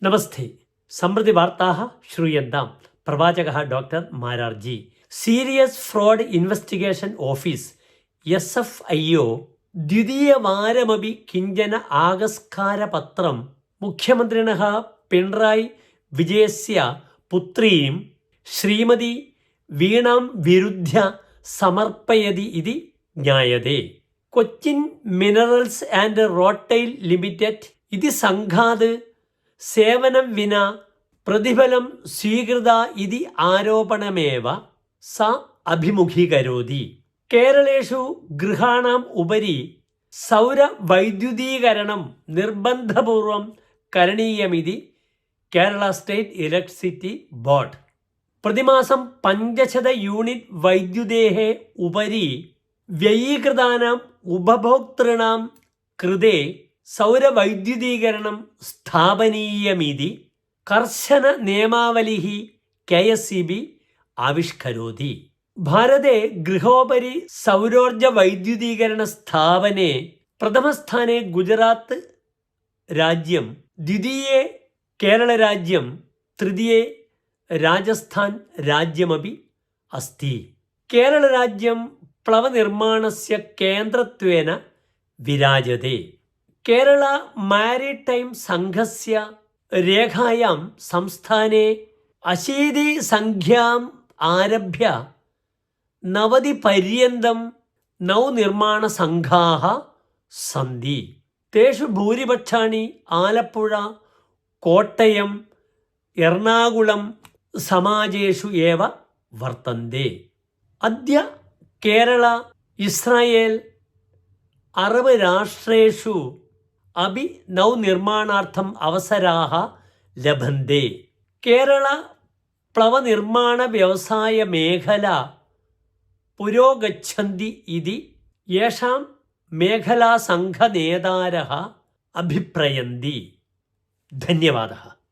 നമസ്തേ. സമൃദ്ധി വാർത്താः ശ്രൂയന്താം. പ്രവാചകः doctor Mararji. Serious fraud investigation office SFIO ദ്വിതീയവാരമപി കിഞ്ചന ആകസ്കാരപത്രം മുഖ്യമന്ത്രിണः പിണറായി വിജയസ്യ പുത്രീം ശ്രീമതി വീണാം വിരുദ്ധ്യ സമർപ്പയതി ഇതി ജ്ഞായതേ. Cochin minerals and rutile limited ഇതി സംഘാത് സേവനം വിന പ്രതിഫലം സ്വീകൃത ഇതി ആരോപണമേവ സ അഭിമുഖീകരോതി. കേരളേഷു ഗൃഹാണാം ഉപരി സൗരവൈദ്യുതീകരണം നിർബന്ധപൂർവം കരണീയമിതി കേരള സ്റ്റേറ്റ് ഇലക്ട്രിസിറ്റി ബോർഡ്. പ്രതിമാസം 500 യൂണിറ്റ് വൈദ്യുതേः ഉപരി വ്യയീകൃതാനാം ഉപഭോക്തॄണാം കൃതേ സൗരവൈദ്യുതീകരണം സ്ഥാപനീയമിതി കർശന നിയമാവലിः KSEB ആവിഷ്കരോതി. ഭാരതെ ഗൃഹോപരി സൗരോർജവൈദ്യുതീകരണ സ്ഥാപനെ പ്രഥമസ്ഥാനെ ഗുജറാത്ത് രാജ്യം, ദ്വിതീയേ കേരളരാജ്യം, തൃതീയേ രാജസ്ഥാൻ രാജ്യമപി അസ്തി. കേരളരാജ്യം പ്ലവനിർമ്മാണസ്യ കേന്ദ്രത്വേന വിരാജത്തെ. കേരള മാരിടൈം സംഘസ്യ രേഖായാം സംസ്ഥാനെ 80 സംഖ്യാം ആരഭ്യ 90 पर्यन्तं നവനിർമ്മാണസംഘാः സന്തി. തേഷു ഭൂരിപക്ഷാണി ആലപ്പുഴ, കോട്ടയം, എറണാകുളം സമാജേഷു ഏവ വർത്തന്തെ. അദ്യ കേരള, ഇസ്രായേൽ, അറബ് രാഷ്ട്രേഷു അപി നവനിർമ്മാണാർത്ഥം അവസരാः ലഭന്തെ. കേരള പ്ലവനിർമ്മാണ വ്യവസായ മേഖല പുരോഗച്ഛന്തി ഇതി യേഷാം മേഖലാ സംഘ നേതാരः അഭിപ്രയന്തി. ധന്യവാദः.